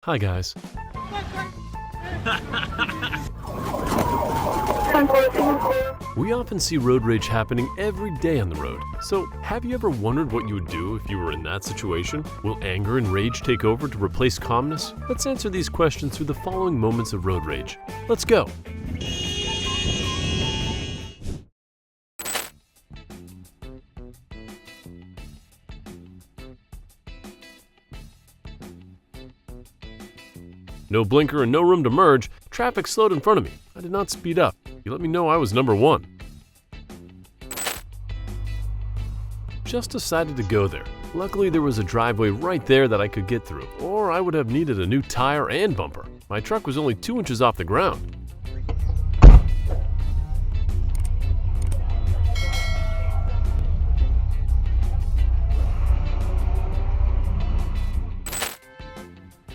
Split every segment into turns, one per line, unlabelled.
Hi guys. We often see road rage happening every day on the road. So, have you ever wondered what you would do if you were in that situation? Will anger and rage take over to replace calmness? Let's answer these questions through the following moments of road rage. Let's go! No blinker and no room to merge, traffic slowed in front of me. I did not speed up. You let me know I was number one. Just decided to go there. Luckily there was a driveway right there that I could get through, or I would have needed a new tire and bumper. My truck was only 2 inches off the ground.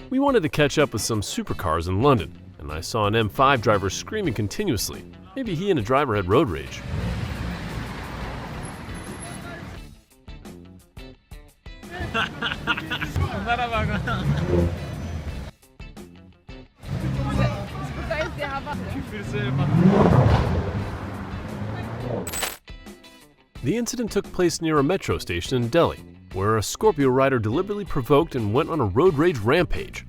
We wanted to catch up with some supercars in London, and I saw an M5 driver screaming continuously. Maybe he and a driver had road rage. The incident took place near a metro station in Delhi, where a Scorpio rider deliberately provoked and went on a road rage rampage.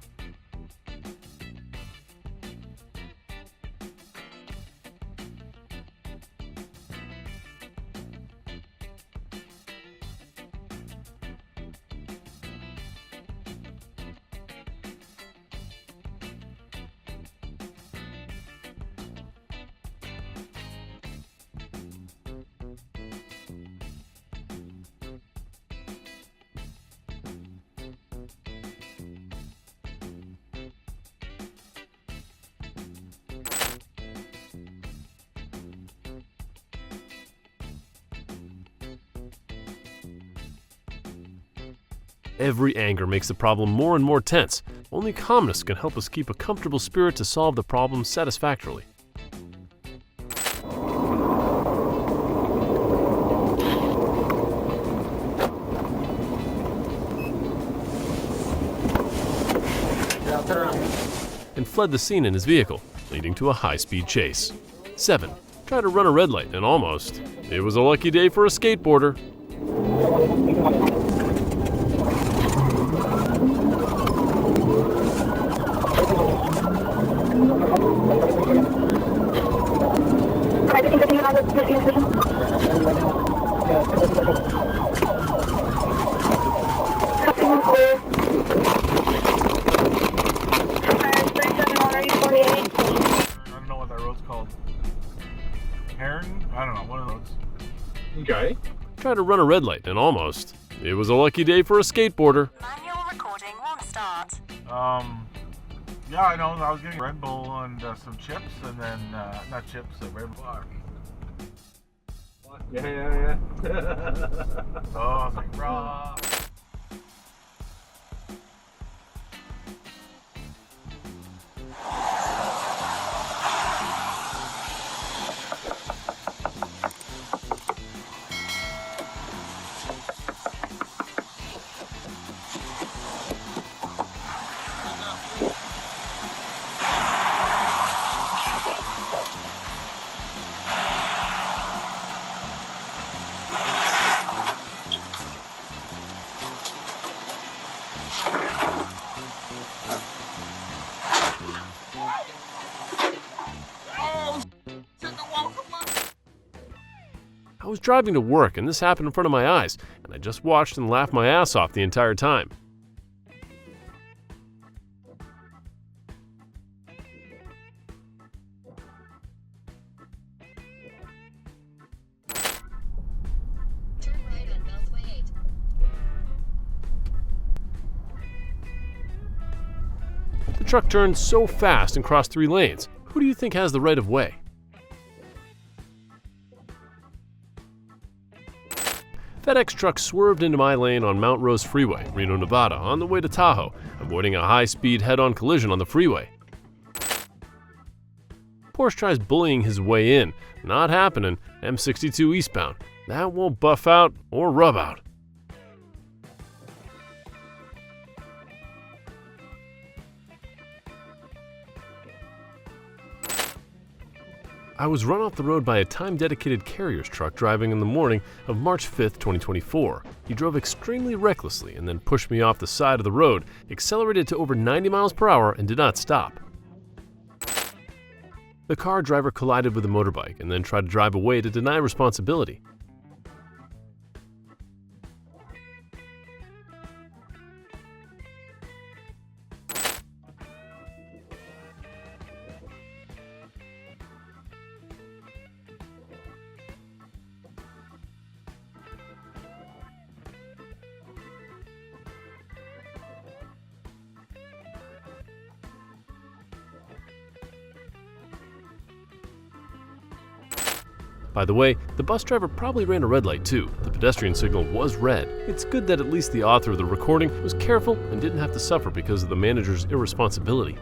Every anger makes the problem more and more tense. Only calmness can help us keep a comfortable spirit to solve the problem satisfactorily. And fled the scene in his vehicle, leading to a high-speed chase. 7. Tried to run a red light and almost. It was a lucky day for a skateboarder.
Okay.
Tried to run a red light and almost. It was a lucky day for a skateboarder.
Manual recording won't start.
Yeah, I know. I was getting Red Bull and some chips, and then not chips, Red Bull. Yeah. Oh, I was like, raw.
I was driving to work and this happened in front of my eyes, and I just watched and laughed my ass off the entire time.
Turn right on Beltway 8.
The truck turned so fast and crossed 3 lanes. Who do you think has the right of way? FedEx truck swerved into my lane on Mount Rose Freeway, Reno, Nevada, on the way to Tahoe, avoiding a high-speed head-on collision on the freeway. Porsche tries bullying his way in. Not happening. M62 eastbound. That won't buff out or rub out. I was run off the road by a time-dedicated carrier's truck driving in the morning of March 5th, 2024. He drove extremely recklessly and then pushed me off the side of the road, accelerated to over 90 miles per hour, and did not stop. The car driver collided with a motorbike and then tried to drive away to deny responsibility. By the way, the bus driver probably ran a red light too. The pedestrian signal was red. It's good that at least the author of the recording was careful and didn't have to suffer because of the manager's irresponsibility.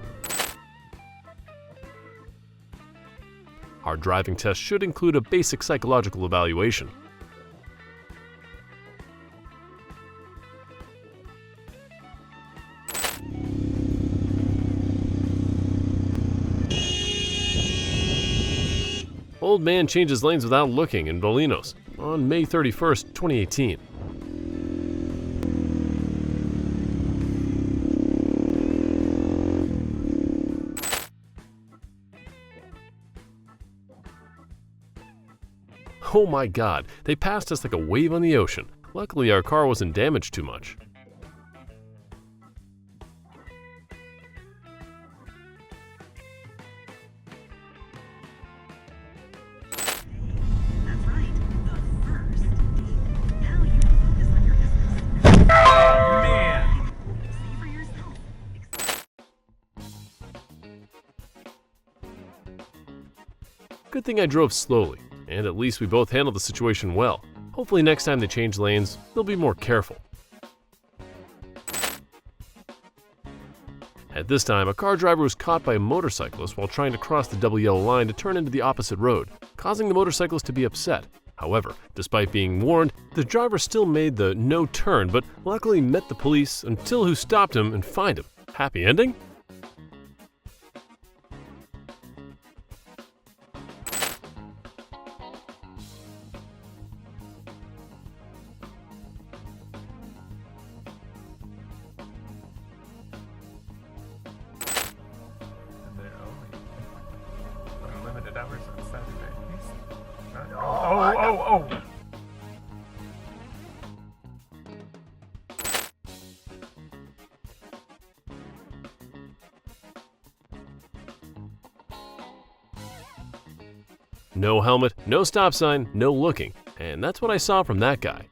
Our driving test should include a basic psychological evaluation. Old man changes lanes without looking in Bolinos on May 31st, 2018. Oh my god, they passed us like a wave on the ocean. Luckily, our car wasn't damaged too much.
That's right. The first date. Now you can focus on your business.
Oh, man!
See for yourself.
Good thing I drove slowly, and at least we both handled the situation well. Hopefully next time they change lanes, they'll be more careful. At this time, a car driver was caught by a motorcyclist while trying to cross the double yellow line to turn into the opposite road, causing the motorcyclist to be upset. However, despite being warned, the driver still made the no turn, but luckily met the police until who stopped him and fined him. Happy ending?
And they're only limited hours on Saturdays. Oh!
No helmet, no stop sign, no looking. And that's what I saw from that guy.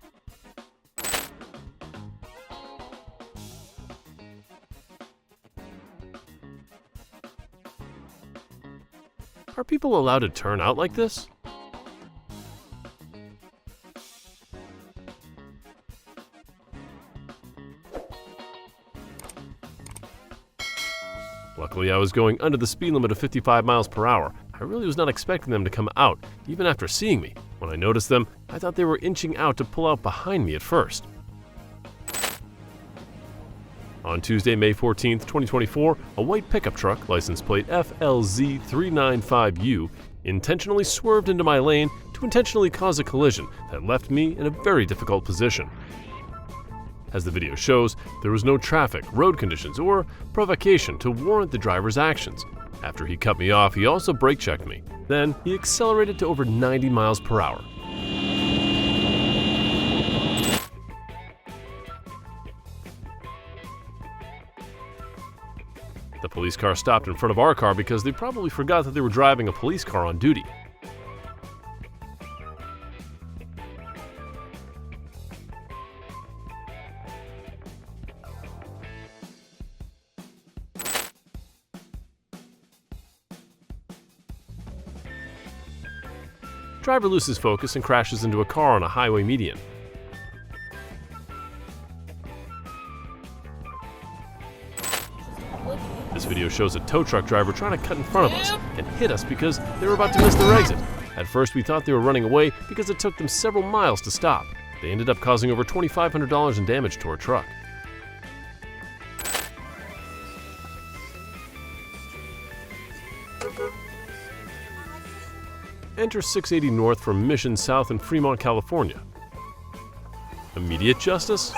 Are people allowed to turn out like this? Luckily, I was going under the speed limit of 55 miles per hour. I really was not expecting them to come out, even after seeing me. When I noticed them, I thought they were inching out to pull out behind me at first. On Tuesday, May 14th, 2024, a white pickup truck, license plate FLZ395U, intentionally swerved into my lane to intentionally cause a collision that left me in a very difficult position. As the video shows, there was no traffic, road conditions, or provocation to warrant the driver's actions. After he cut me off, he also brake checked me. Then, he accelerated to over 90 miles per hour. The police car stopped in front of our car because they probably forgot that they were driving a police car on duty. Driver loses focus and crashes into a car on a highway median. This video shows a tow truck driver trying to cut in front of us and hit us because they were about to miss their exit. At first we thought they were running away because it took them several miles to stop. They ended up causing over $2,500 in damage to our truck. Enter 680 north from Mission south in Fremont, California. Immediate justice?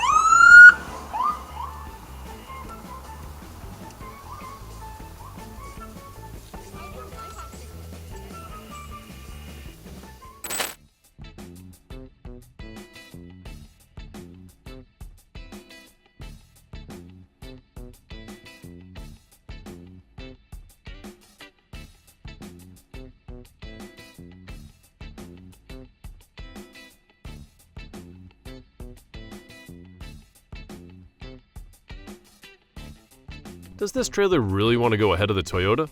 Does this trailer really want to go ahead of the Toyota?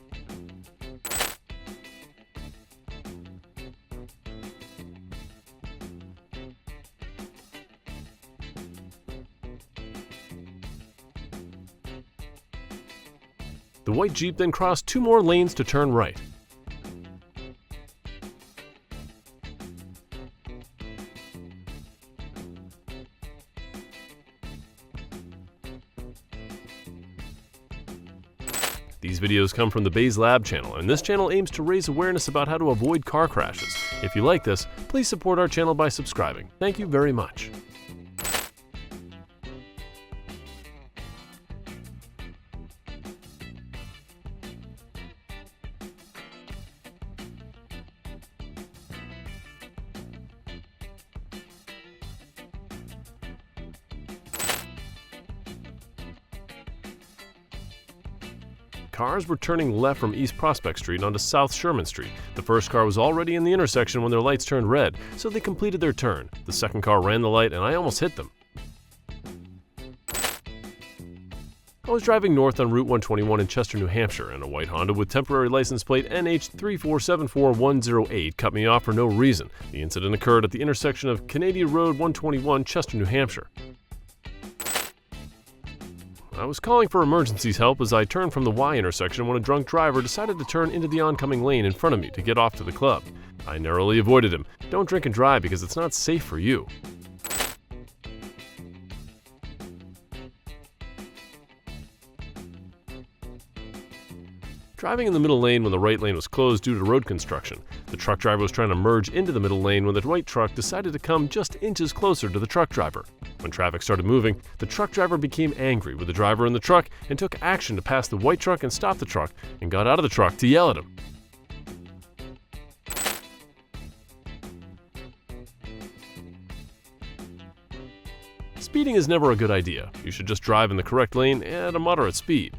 The white Jeep then crossed 2 more lanes to turn right. These videos come from the BEZED LAB channel, and this channel aims to raise awareness about how to avoid car crashes. If you like this, please support our channel by subscribing. Thank you very much. Cars were turning left from East Prospect Street onto South Sherman Street. The first car was already in the intersection when their lights turned red, so they completed their turn. The second car ran the light and I almost hit them. I was driving north on Route 121 in Chester, New Hampshire, and a white Honda with temporary license plate NH3474108 cut me off for no reason. The incident occurred at the intersection of Canadian Road 121, Chester, New Hampshire. I was calling for emergencies help as I turned from the Y intersection when a drunk driver decided to turn into the oncoming lane in front of me to get off to the club. I narrowly avoided him. Don't drink and drive because it's not safe for you. Driving in the middle lane when the right lane was closed due to road construction. The truck driver was trying to merge into the middle lane when the white truck decided to come just inches closer to the truck driver. When traffic started moving, the truck driver became angry with the driver in the truck and took action to pass the white truck and stop the truck, and got out of the truck to yell at him. Speeding is never a good idea. You should just drive in the correct lane at a moderate speed.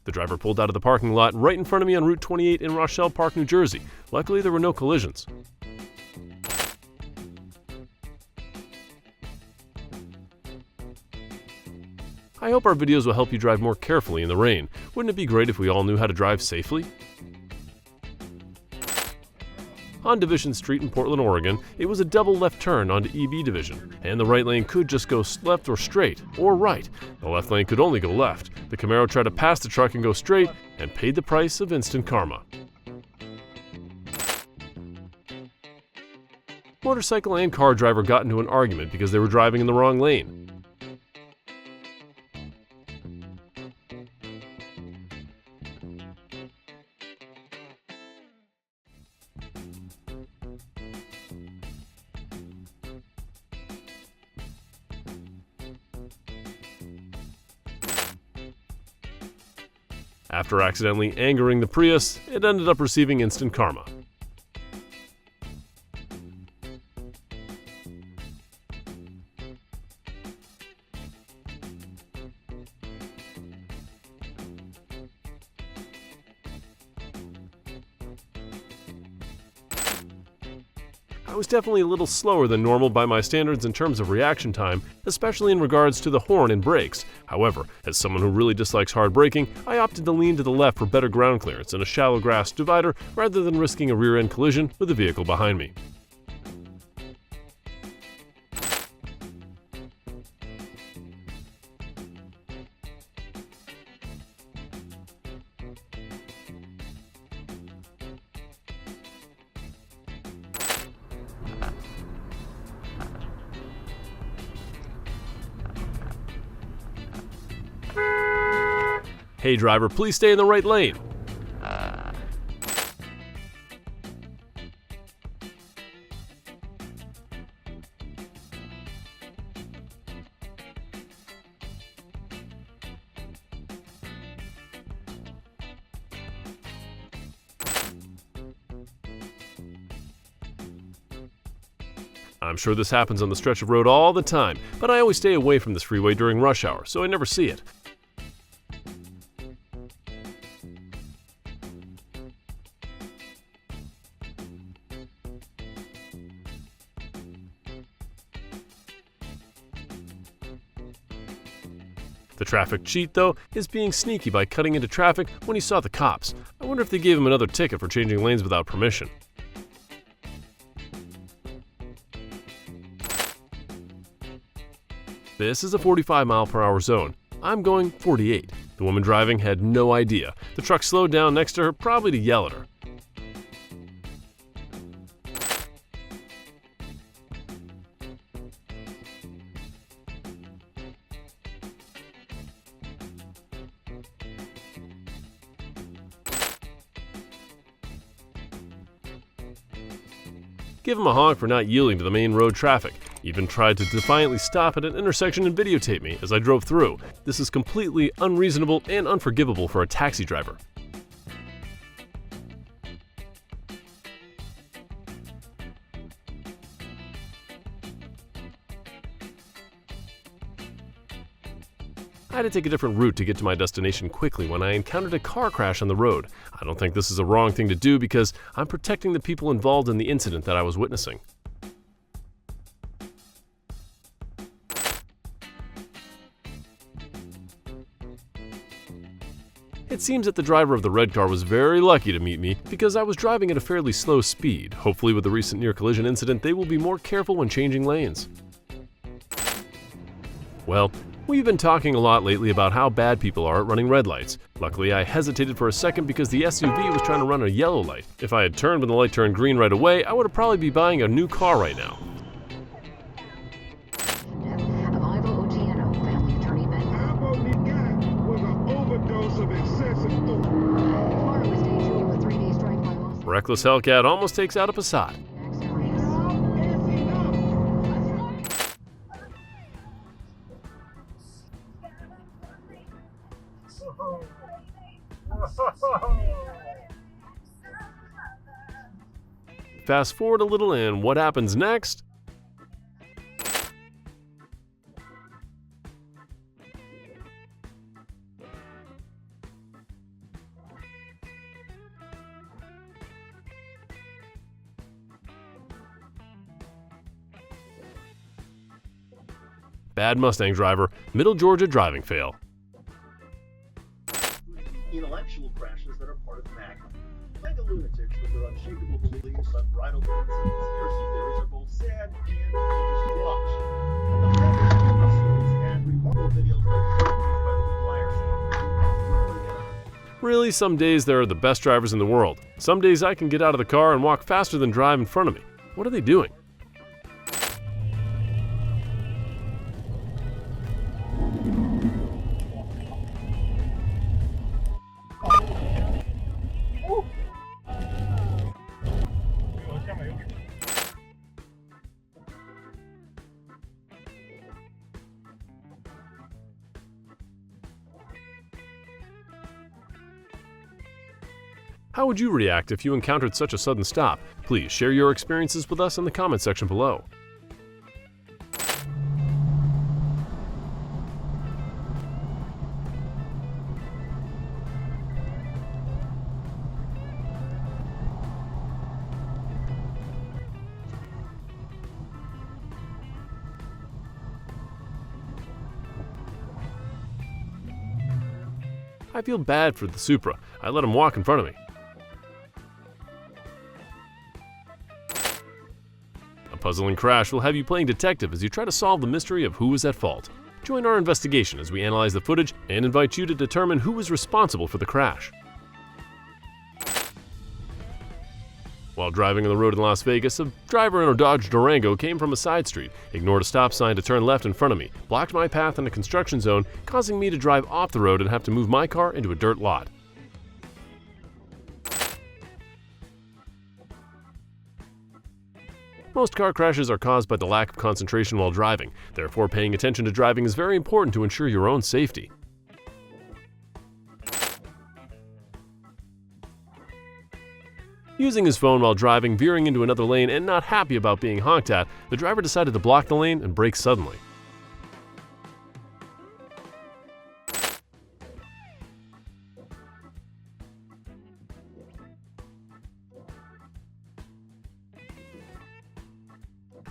The driver pulled out of the parking lot right in front of me on Route 28 in Rochelle Park, New Jersey. Luckily, there were no collisions. I hope our videos will help you drive more carefully in the rain. Wouldn't it be great if we all knew how to drive safely? On Division Street in Portland, Oregon, it was a double left turn onto EB Division, and the right lane could just go left or straight, or right. The left lane could only go left. The Camaro tried to pass the truck and go straight, and paid the price of instant karma. Motorcycle and car driver got into an argument because they were driving in the wrong lane. After accidentally angering the Prius, it ended up receiving instant karma. I was definitely a little slower than normal by my standards in terms of reaction time, especially in regards to the horn and brakes. However, as someone who really dislikes hard braking, I opted to lean to the left for better ground clearance in a shallow grass divider rather than risking a rear-end collision with the vehicle behind me. Hey driver, please stay in the right lane. I'm sure this happens on the stretch of road all the time, but I always stay away from this freeway during rush hour, so I never see it. The traffic cheat, though, is being sneaky by cutting into traffic when he saw the cops. I wonder if they gave him another ticket for changing lanes without permission. This is a 45-mile-per-hour zone. I'm going 48. The woman driving had no idea. The truck slowed down next to her, probably to yell at her. Give him a honk for not yielding to the main road traffic. Even tried to defiantly stop at an intersection and videotape me as I drove through. This is completely unreasonable and unforgivable for a taxi driver. I had to take a different route to get to my destination quickly when I encountered a car crash on the road. I don't think this is a wrong thing to do because I'm protecting the people involved in the incident that I was witnessing. It seems that the driver of the red car was very lucky to meet me because I was driving at a fairly slow speed. Hopefully with the recent near collision incident, they will be more careful when changing lanes. Well, we've been talking a lot lately about how bad people are at running red lights. Luckily, I hesitated for a second because the SUV was trying to run a yellow light. If I had turned when the light turned green right away, I would have probably be buying a new car right now. Reckless Hellcat almost takes out a Passat. Fast forward a little and what happens next? Bad Mustang driver, Middle Georgia driving fail.
Intellectual crashes that are part of MAGA. MAGA lunatics with their unshakable beliefs, unbridled beliefs, and conspiracy theories are both sad and dangerous to watch. But the fact is, and remarkable videos like by the Liars.
Really, some days there are the best drivers in the world. Some days I can get out of the car and walk faster than drive in front of me. What are they doing? How would you react if you encountered such a sudden stop? Please share your experiences with us in the comment section below. I feel bad for the Supra. I let him walk in front of me. A puzzling crash will have you playing detective as you try to solve the mystery of who was at fault. Join our investigation as we analyze the footage and invite you to determine who was responsible for the crash. While While driving on the road in Las Vegas, a driver in a Dodge Durango came from a side street, ignored a stop sign to turn left in front of me, blocked my path in a construction zone, causing me to drive off the road and have to move my car into a dirt lot. Most car crashes are caused by the lack of concentration while driving. Therefore, paying attention to driving is very important to ensure your own safety. Using his phone while driving, veering into another lane, and not happy about being honked at, the driver decided to block the lane and brake suddenly.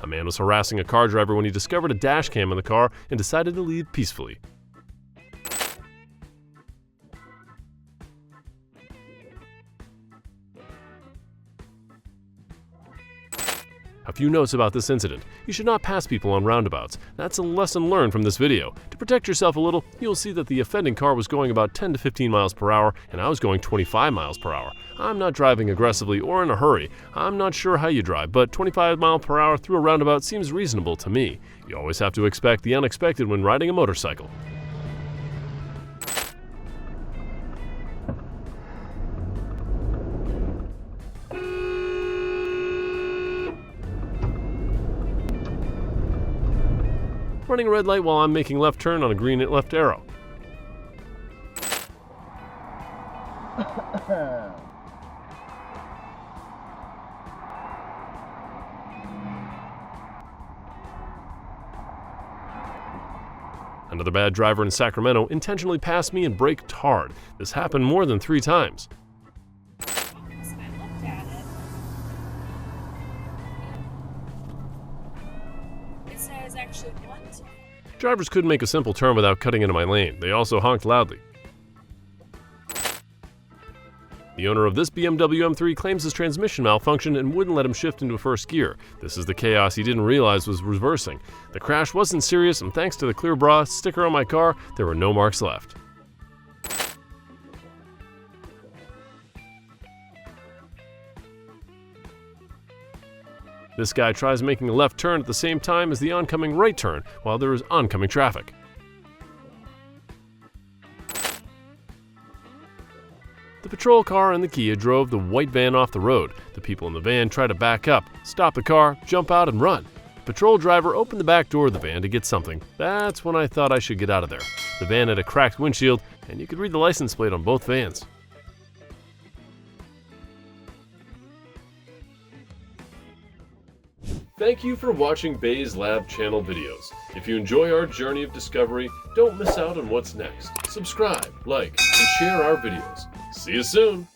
A man was harassing a car driver when he discovered a dash cam in the car and decided to leave peacefully. A few notes about this incident. You should not pass people on roundabouts. That's a lesson learned from this video. To protect yourself a little, you'll see that the offending car was going about 10 to 15 miles per hour and I was going 25 miles per hour. I'm not driving aggressively or in a hurry. I'm not sure how you drive, but 25 miles per hour through a roundabout seems reasonable to me. You always have to expect the unexpected when riding a motorcycle. Running a red light while I'm making left turn on a green left arrow. Another bad driver in Sacramento intentionally passed me and braked hard. This happened more than 3 times. Drivers couldn't make a simple turn without cutting into my lane. They also honked loudly. The owner of this BMW M3 claims his transmission malfunctioned and wouldn't let him shift into first gear. This is the chaos he didn't realize was reversing. The crash wasn't serious, and thanks to the clear bra sticker on my car, there were no marks left. This guy tries making a left turn at the same time as the oncoming right turn while there is oncoming traffic. The patrol car and the Kia drove the white van off the road. The people in the van try to back up, stop the car, jump out and run. The patrol driver opened the back door of the van to get something. That's when I thought I should get out of there. The van had a cracked windshield and you could read the license plate on both vans. Thank you for watching BEZED LAB channel videos. If you enjoy our journey of discovery, don't miss out on what's next. Subscribe, like, and share our videos. See you soon!